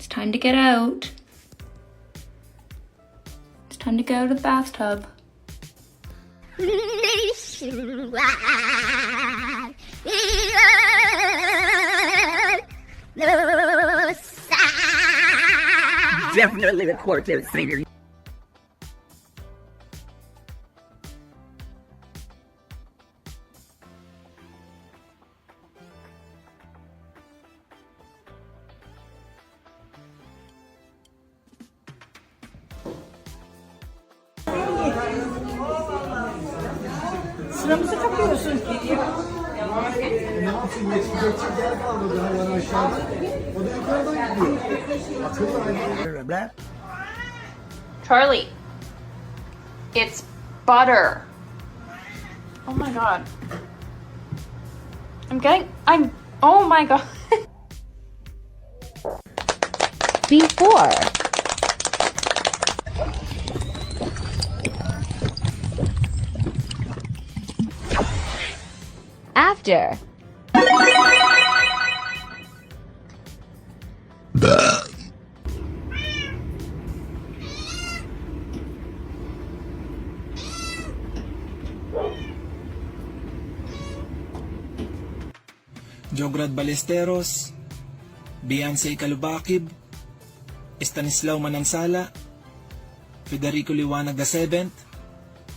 time to get out. It's time to go out of the bathtub. Definitely the quartet singer. Sıramızı kapıyorsun. Ne yapayım? Geçecek yer kalmadı hayvan aşağıda. O da yukarıdan gidiyor. Akıllı hayvan. Charlie, it's butter. Oh my god. Oh my god. Before. After. Jograd Ballesteros, Beyonce Calubakib, Estanislao Manansala, Federico Liwanag VII,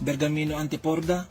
Bergamino Antiporda.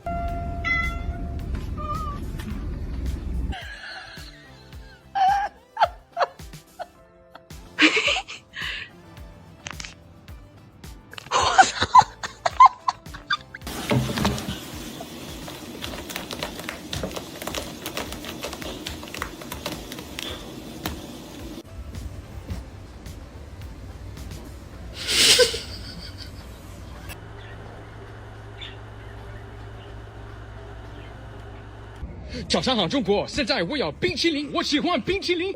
早上好，中国！现在我要冰淇淋，我喜欢冰淇淋。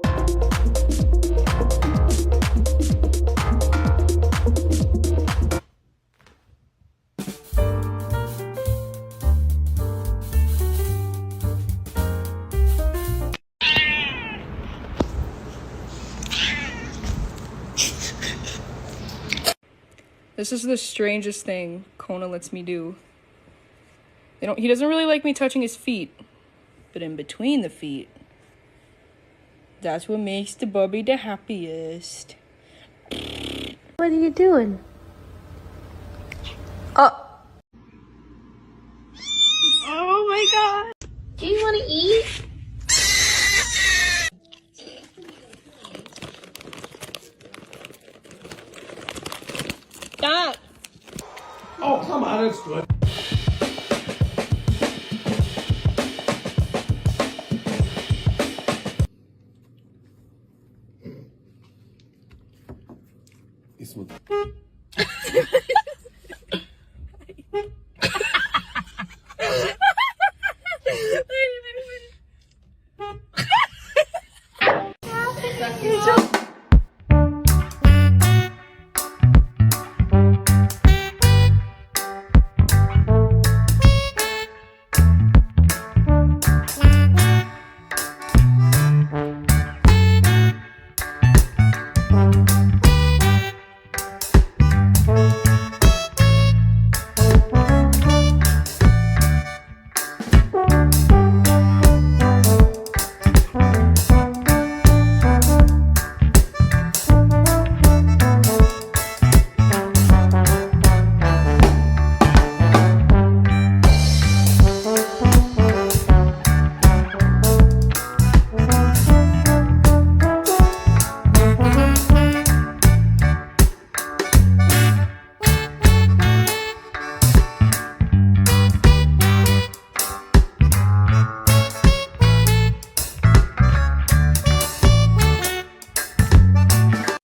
This is the strangest thing Kona lets me do. He doesn't really like me touching his feet, but in between the feet, that's what makes the Bobby the happiest. What are you doing? Oh my god. Do you want to eat? Stop! Oh, come on, it's good. İsmet.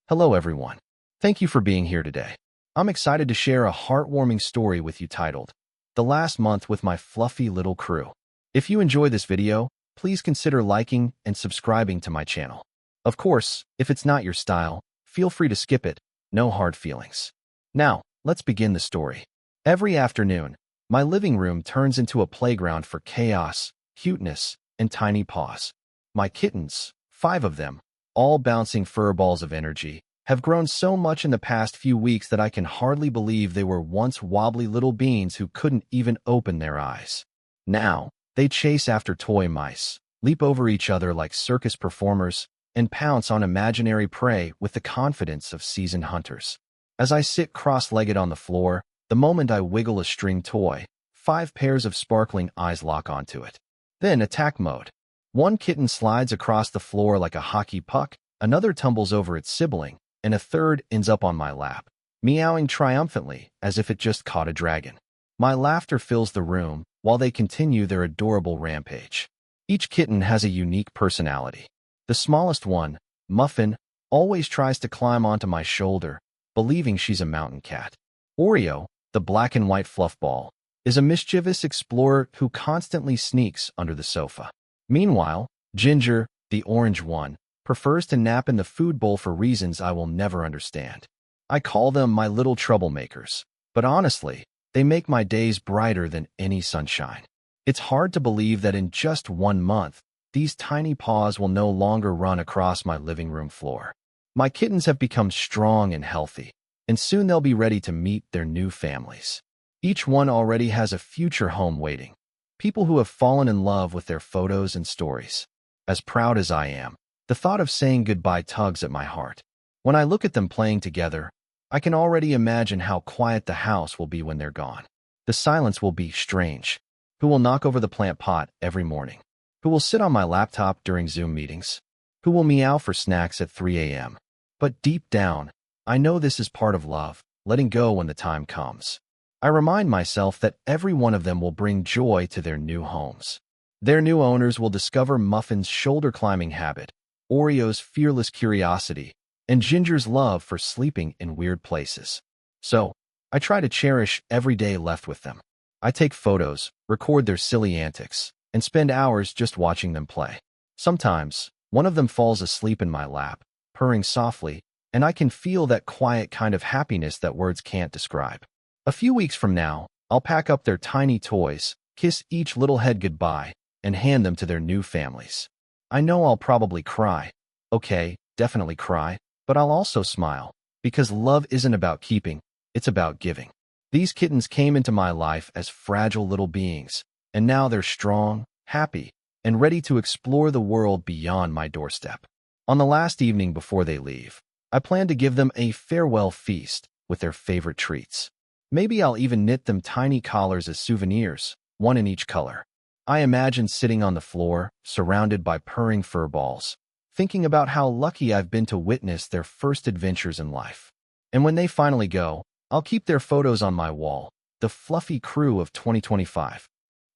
Hello everyone. Thank you for being here today. I'm excited to share a heartwarming story with you titled, The Last Month with My Fluffy Little Crew. If you enjoy this video, please consider liking and subscribing to my channel. Of course, if it's not your style, feel free to skip it, no hard feelings. Now, let's begin the story. Every afternoon, my living room turns into a playground for chaos, cuteness, and tiny paws. My kittens, 5 of them, all bouncing fur balls of energy, have grown so much in the past few weeks that I can hardly believe they were once wobbly little beings who couldn't even open their eyes. Now, they chase after toy mice, leap over each other like circus performers, and pounce on imaginary prey with the confidence of seasoned hunters. As I sit cross-legged on the floor, the moment I wiggle a string toy, 5 pairs of sparkling eyes lock onto it. Then attack mode. One kitten slides across the floor like a hockey puck, another tumbles over its sibling, and a third ends up on my lap, meowing triumphantly as if it just caught a dragon. My laughter fills the room while they continue their adorable rampage. Each kitten has a unique personality. The smallest one, Muffin, always tries to climb onto my shoulder, believing she's a mountain cat. Oreo, the black and white fluff ball, is a mischievous explorer who constantly sneaks under the sofa. Meanwhile, Ginger, the orange one, prefers to nap in the food bowl for reasons I will never understand. I call them my little troublemakers, but honestly, they make my days brighter than any sunshine. It's hard to believe that in just 1 month, these tiny paws will no longer run across my living room floor. My kittens have become strong and healthy, and soon they'll be ready to meet their new families. Each one already has a future home waiting. People who have fallen in love with their photos and stories. As proud as I am, the thought of saying goodbye tugs at my heart. When I look at them playing together, I can already imagine how quiet the house will be when they're gone. The silence will be strange. Who will knock over the plant pot every morning? Who will sit on my laptop during Zoom meetings? Who will meow for snacks at 3 a.m.? But deep down, I know this is part of love, letting go when the time comes. I remind myself that every one of them will bring joy to their new homes. Their new owners will discover Muffin's shoulder-climbing habit, Oreo's fearless curiosity, and Ginger's love for sleeping in weird places. So, I try to cherish every day left with them. I take photos, record their silly antics, and spend hours just watching them play. Sometimes, one of them falls asleep in my lap, purring softly, and I can feel that quiet kind of happiness that words can't describe. A few weeks from now, I'll pack up their tiny toys, kiss each little head goodbye, and hand them to their new families. I know I'll probably cry. Okay, definitely cry, but I'll also smile, because love isn't about keeping, it's about giving. These kittens came into my life as fragile little beings, and now they're strong, happy, and ready to explore the world beyond my doorstep. On the last evening before they leave, I plan to give them a farewell feast with their favorite treats. Maybe I'll even knit them tiny collars as souvenirs, one in each color. I imagine sitting on the floor, surrounded by purring fur balls, thinking about how lucky I've been to witness their first adventures in life. And when they finally go, I'll keep their photos on my wall, the fluffy crew of 2025.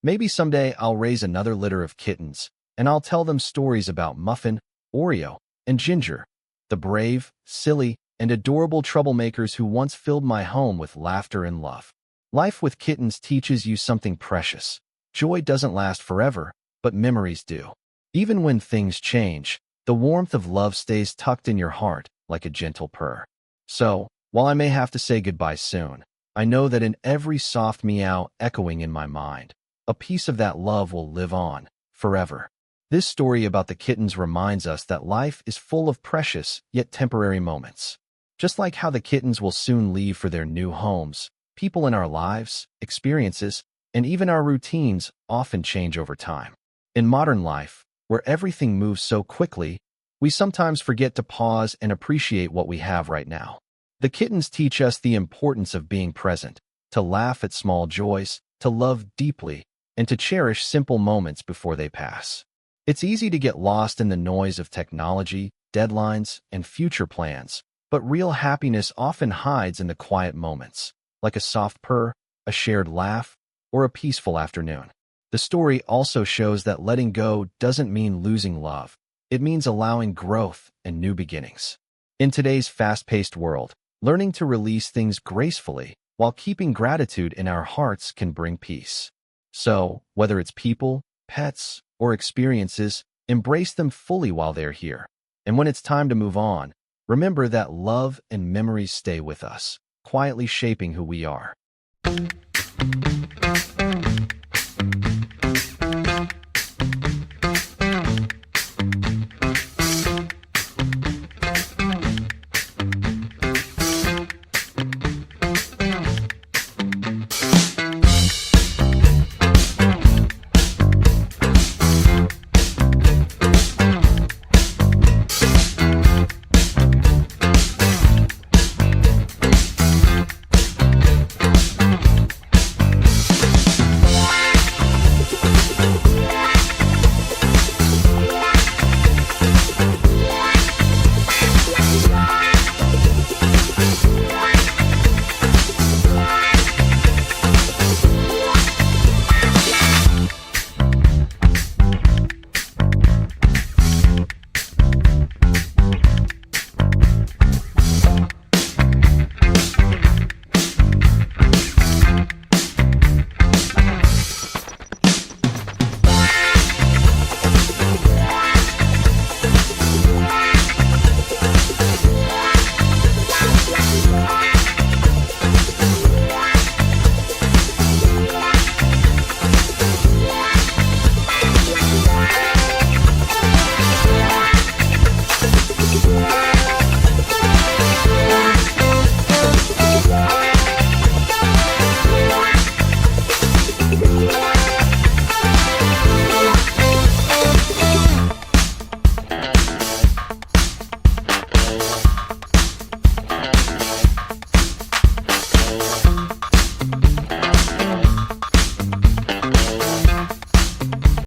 Maybe someday I'll raise another litter of kittens, and I'll tell them stories about Muffin, Oreo, and Ginger, the brave, silly, and adorable troublemakers who once filled my home with laughter and love. Life with kittens teaches you something precious. Joy doesn't last forever, but memories do. Even when things change, the warmth of love stays tucked in your heart like a gentle purr. So, while I may have to say goodbye soon, I know that in every soft meow echoing in my mind, a piece of that love will live on, forever. This story about the kittens reminds us that life is full of precious, yet temporary moments. Just like how the kittens will soon leave for their new homes, people in our lives, experiences, and even our routines often change over time. In modern life, where everything moves so quickly, we sometimes forget to pause and appreciate what we have right now. The kittens teach us the importance of being present, to laugh at small joys, to love deeply, and to cherish simple moments before they pass. It's easy to get lost in the noise of technology, deadlines, and future plans, but real happiness often hides in the quiet moments, like a soft purr, a shared laugh, or a peaceful afternoon. The story also shows that letting go doesn't mean losing love. It means allowing growth and new beginnings. In today's fast-paced world, learning to release things gracefully while keeping gratitude in our hearts can bring peace. So, whether it's people, pets, or experiences, embrace them fully while they're here. And when it's time to move on, remember that love and memories stay with us, quietly shaping who we are.